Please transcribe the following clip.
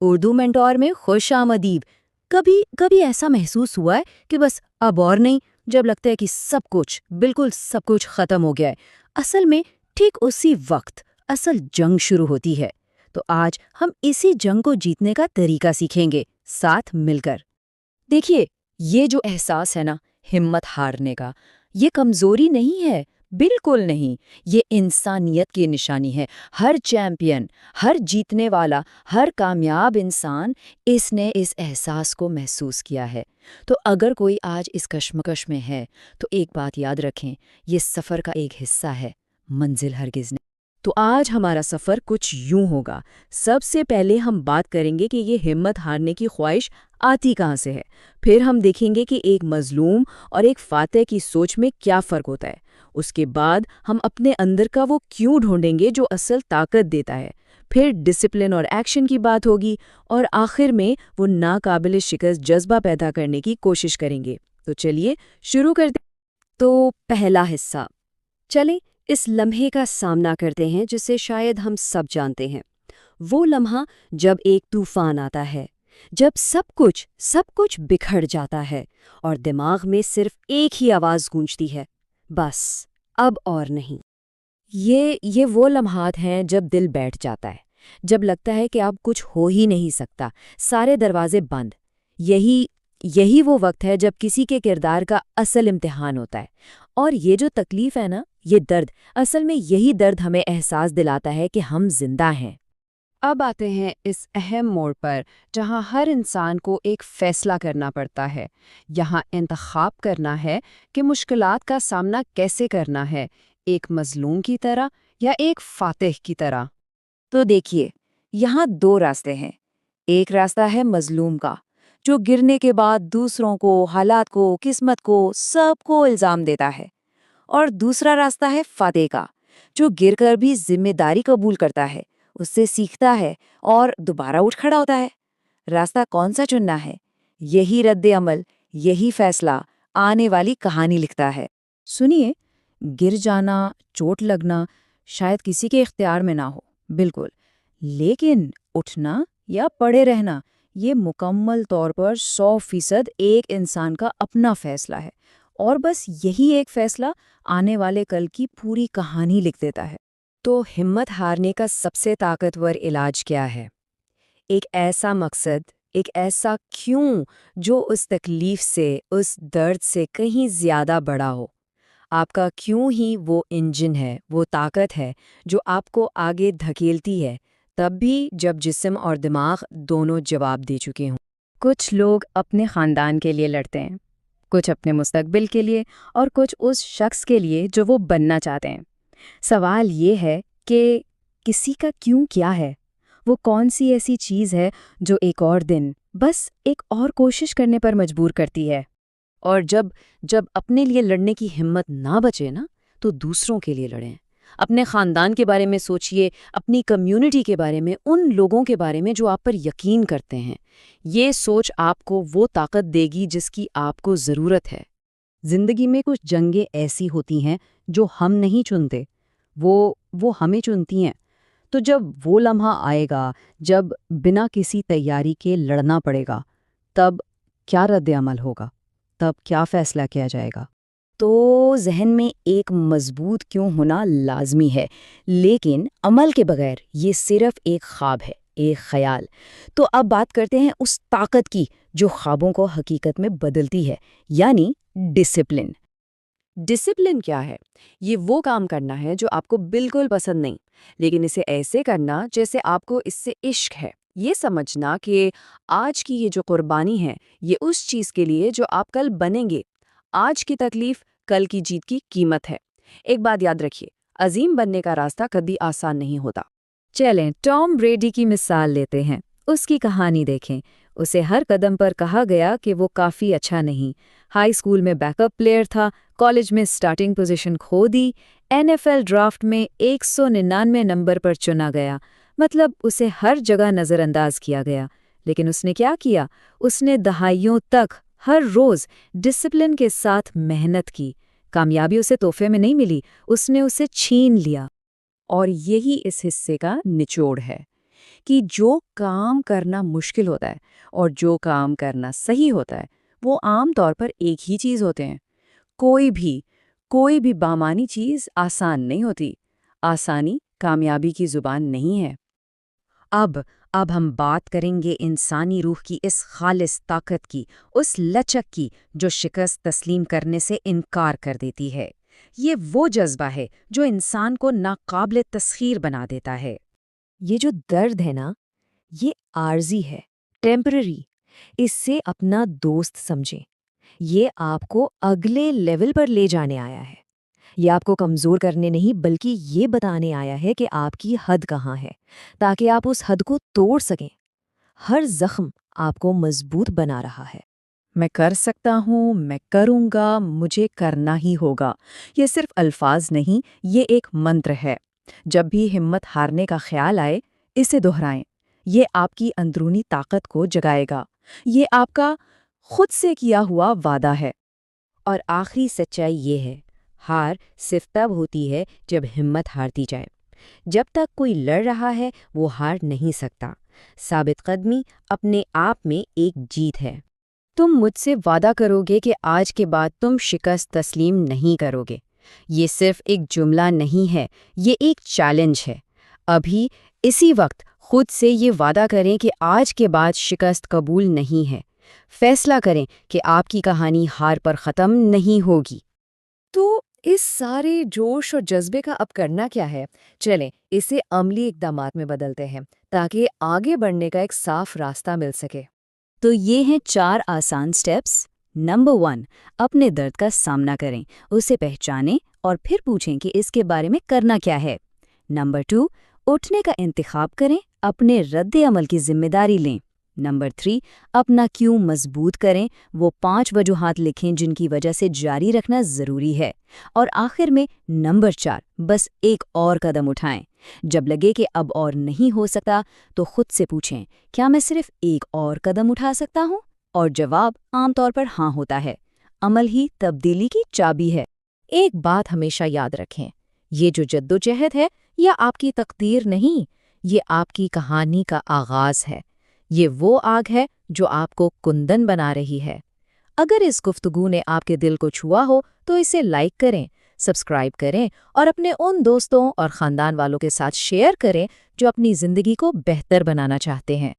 Urdu mentor میں خوش آمدید۔ کبھی کبھی ایسا محسوس ہوا ہے کہ بس اب اور نہیں، جب لگتا ہے کہ بالکل سب کچھ ختم ہو گیا ہے۔ اصل میں ٹھیک اسی وقت اصل جنگ شروع ہوتی ہے۔ تو آج ہم اسی جنگ کو جیتنے کا طریقہ سیکھیں گے، ساتھ مل کر۔ دیکھیے، یہ جو احساس ہے نا، ہمت ہارنے کا، یہ کمزوری نہیں ہے، بالکل نہیں۔ یہ انسانیت کی نشانی ہے۔ ہر چیمپئن، ہر جیتنے والا، ہر کامیاب انسان اس نے اس احساس کو محسوس کیا ہے۔ تو اگر کوئی آج اس کشمکش میں ہے تو ایک بات یاد رکھیں، یہ سفر کا ایک حصہ ہے، منزل ہرگز نہیں۔ تو آج ہمارا سفر کچھ یوں ہوگا۔ سب سے پہلے ہم بات کریں گے کہ یہ ہمت ہارنے کی خواہش آتی کہاں سے ہے۔ پھر ہم دیکھیں گے کہ ایک مظلوم اور ایک فاتح کی سوچ میں کیا فرق ہوتا ہے۔ اس کے بعد ہم اپنے اندر کا وہ کیوں ڈھونڈیں گے جو اصل طاقت دیتا ہے۔ پھر ڈسپلن اور ایکشن کی بات ہوگی، اور آخر میں وہ ناقابل شکست جذبہ پیدا کرنے کی کوشش کریں گے۔ تو چلیے شروع کرتے ہیں۔ تو پہلا حصہ، چلیں اس لمحے کا سامنا کرتے ہیں جسے شاید ہم سب جانتے ہیں۔ وہ لمحہ جب ایک طوفان آتا ہے، جب سب کچھ بکھر جاتا ہے اور دماغ میں صرف ایک ہی آواز گونجتی ہے، بس اب اور نہیں۔ یہ وہ لمحات ہیں جب دل بیٹھ جاتا ہے، جب لگتا ہے کہ اب کچھ ہو ہی نہیں سکتا، سارے دروازے بند۔ یہی وہ وقت ہے جب کسی کے کردار کا اصل امتحان ہوتا ہے۔ اور یہ جو تکلیف ہے نا، یہ درد، اصل میں یہی درد ہمیں احساس دلاتا ہے کہ ہم زندہ ہیں۔ اب آتے ہیں اس اہم موڑ پر جہاں ہر انسان کو ایک فیصلہ کرنا پڑتا ہے۔ یہاں انتخاب کرنا ہے کہ مشکلات کا سامنا کیسے کرنا ہے، ایک مظلوم کی طرح یا ایک فاتح کی طرح۔ تو دیکھیے، یہاں دو راستے ہیں۔ ایک راستہ ہے مظلوم کا، جو گرنے کے بعد دوسروں کو، حالات کو، قسمت کو، سب کو الزام دیتا ہے۔ اور دوسرا راستہ ہے فاتح کا، جو گر کر بھی ذمہ داری قبول کرتا ہے، اس سے سیکھتا ہے اور دوبارہ اٹھ کھڑا ہوتا ہے۔ راستہ کون سا چننا ہے؟ یہی رد عمل، یہی فیصلہ آنے والی کہانی لکھتا ہے۔ سنیے، گر جانا، چوٹ لگنا شاید کسی کے اختیار میں نہ ہو، بالکل، لیکن اٹھنا یا پڑے رہنا یہ مکمل طور پر 100% ایک انسان کا اپنا فیصلہ ہے۔ اور بس یہی ایک فیصلہ آنے والے کل کی پوری کہانی لکھ دیتا ہے۔ تو ہمت ہارنے کا سب سے طاقتور علاج کیا ہے؟ ایک ایسا مقصد، ایک ایسا کیوں جو اس تکلیف سے، اس درد سے کہیں زیادہ بڑا ہو۔ آپ کا کیوں ہی وہ انجن ہے، وہ طاقت ہے جو آپ کو آگے دھکیلتی ہے، تب بھی جب جسم اور دماغ دونوں جواب دے چکے ہوں۔ کچھ لوگ اپنے خاندان کے لیے لڑتے ہیں، کچھ اپنے مستقبل کے لیے، اور کچھ اس شخص کے لیے جو وہ بننا چاہتے ہیں۔ سوال یہ ہے کہ کسی کا کیوں کیا ہے؟ وہ کون سی ایسی چیز ہے جو ایک اور دن، بس ایک اور کوشش کرنے پر مجبور کرتی ہے؟ اور جب اپنے لیے لڑنے کی ہمت نہ بچے نا، تو دوسروں کے لیے لڑیں۔ اپنے خاندان کے بارے میں سوچئے، اپنی کمیونٹی کے بارے میں، ان لوگوں کے بارے میں جو آپ پر یقین کرتے ہیں۔ یہ سوچ آپ کو وہ طاقت دے گی جس کی آپ کو ضرورت ہے۔ زندگی میں کچھ جنگیں ایسی ہوتی ہیں جو ہم نہیں چنتے، وہ ہمیں چنتی ہیں۔ تو جب وہ لمحہ آئے گا جب بنا کسی تیاری کے لڑنا پڑے گا، تب کیا رد عمل ہوگا؟ تب کیا فیصلہ کیا جائے گا؟ تو ذہن میں ایک مضبوط کیوں ہونا لازمی ہے، لیکن عمل کے بغیر یہ صرف ایک خواب ہے، ایک خیال۔ تو اب بات کرتے ہیں اس طاقت کی جو خوابوں کو حقیقت میں بدلتی ہے، یعنی ڈسپلن۔ ڈسپلن کیا ہے؟ یہ وہ کام کرنا ہے جو آپ کو بالکل پسند نہیں، لیکن اسے ایسے کرنا جیسے آپ کو اس سے عشق ہے۔ یہ سمجھنا کہ آج کی یہ جو قربانی ہے، یہ اس چیز کے لیے جو آپ کل بنیں گے۔ آج کی تکلیف کل کی جیت کی قیمت ہے۔ ایک بات یاد رکھیے، عظیم بننے کا راستہ کبھی آسان نہیں ہوتا۔ چلیں ٹام بریڈی کی مثال لیتے ہیں۔ اس کی کہانی دیکھیں۔ اسے ہر قدم پر کہا گیا کہ وہ کافی اچھا نہیں۔ ہائی اسکول میں بیک اپ پلیئر تھا، کالج میں سٹارٹنگ پوزیشن کھو دی، NFL ڈرافٹ میں 199 نمبر پر چنا گیا، مطلب اسے ہر جگہ نظر انداز کیا گیا۔ لیکن اس نے کیا کیا؟ اس نے دہائیوں تک ہر روز ڈسپلن کے ساتھ محنت کی۔ کامیابی اسے تحفے میں نہیں ملی، اس نے اسے چھین لیا۔ اور یہی اس حصے کا نچوڑ ہے کہ جو کام کرنا مشکل ہوتا ہے اور جو کام کرنا صحیح ہوتا ہے وہ عام طور پر ایک ہی چیز ہوتے ہیں۔ کوئی بھی بامانی چیز آسان نہیں ہوتی۔ آسانی کامیابی کی زبان نہیں ہے۔ اب ہم بات کریں گے انسانی روح کی اس خالص طاقت کی، اس لچک کی جو شکست تسلیم کرنے سے انکار کر دیتی ہے۔ یہ وہ جذبہ ہے جو انسان کو ناقابل تسخیر بنا دیتا ہے۔ یہ جو درد ہے نا، یہ عارضی ہے، ٹیمپرری۔ اس سے اپنا دوست سمجھیں۔ یہ آپ کو اگلے لیول پر لے جانے آیا ہے۔ یہ آپ کو کمزور کرنے نہیں بلکہ یہ بتانے آیا ہے کہ آپ کی حد کہاں ہے، تاکہ آپ اس حد کو توڑ سکیں۔ ہر زخم آپ کو مضبوط بنا رہا ہے۔ میں کر سکتا ہوں، میں کروں گا، مجھے کرنا ہی ہوگا، یہ صرف الفاظ نہیں، یہ ایک منتر ہے۔ جب بھی ہمت ہارنے کا خیال آئے، اسے دہرائیں۔ یہ آپ کی اندرونی طاقت کو جگائے گا۔ یہ آپ کا خود سے کیا ہوا وعدہ ہے۔ اور آخری سچائی یہ ہے، ہار صرف تب ہوتی ہے جب ہمت ہارتی جائے۔ جب تک کوئی لڑ رہا ہے وہ ہار نہیں سکتا۔ ثابت قدمی اپنے آپ میں ایک جیت ہے۔ تم مجھ سے وعدہ کرو گے کہ آج کے بعد تم شکست تسلیم نہیں کرو گے۔ یہ صرف ایک جملہ نہیں ہے، یہ ایک چیلنج ہے۔ ابھی اسی وقت خود سے یہ وعدہ کریں کہ آج کے بعد شکست قبول نہیں ہے۔ فیصلہ کریں کہ آپ کی کہانی ہار پر ختم نہیں ہوگی۔ تو اس سارے جوش اور جذبے کا اب کرنا کیا ہے؟ چلیں اسے عملی اقدامات میں بدلتے ہیں تاکہ آگے بڑھنے کا ایک صاف راستہ مل سکے۔ تو یہ ہیں 4 آسان سٹیپس۔ نمبر 1، اپنے درد کا سامنا کریں، اسے پہچانیں اور پھر پوچھیں کہ اس کے بارے میں کرنا کیا ہے۔ نمبر 2، اٹھنے کا انتخاب کریں، اپنے رد عمل کی ذمہ داری لیں۔ نمبر 3، اپنا کیوں مضبوط کریں، وہ 5 وجوہات لکھیں جن کی وجہ سے جاری رکھنا ضروری ہے۔ اور آخر میں نمبر 4، بس ایک اور قدم اٹھائیں۔ جب لگے کہ اب اور نہیں ہو سکتا تو خود سے پوچھیں، کیا میں صرف ایک اور قدم اٹھا سکتا ہوں؟ اور جواب عام طور پر ہاں ہوتا ہے۔ عمل ہی تبدیلی کی چابی ہے۔ ایک بات ہمیشہ یاد رکھیں، یہ جو جدوجہد ہے یہ آپ کی تقدیر نہیں، یہ آپ کی کہانی کا آغاز ہے۔ یہ وہ آگ ہے جو آپ کو کندن بنا رہی ہے۔ اگر اس گفتگو نے آپ کے دل کو چھوا ہو تو اسے لائک کریں، سبسکرائب کریں اور اپنے ان دوستوں اور خاندان والوں کے ساتھ شیئر کریں جو اپنی زندگی کو بہتر بنانا چاہتے ہیں۔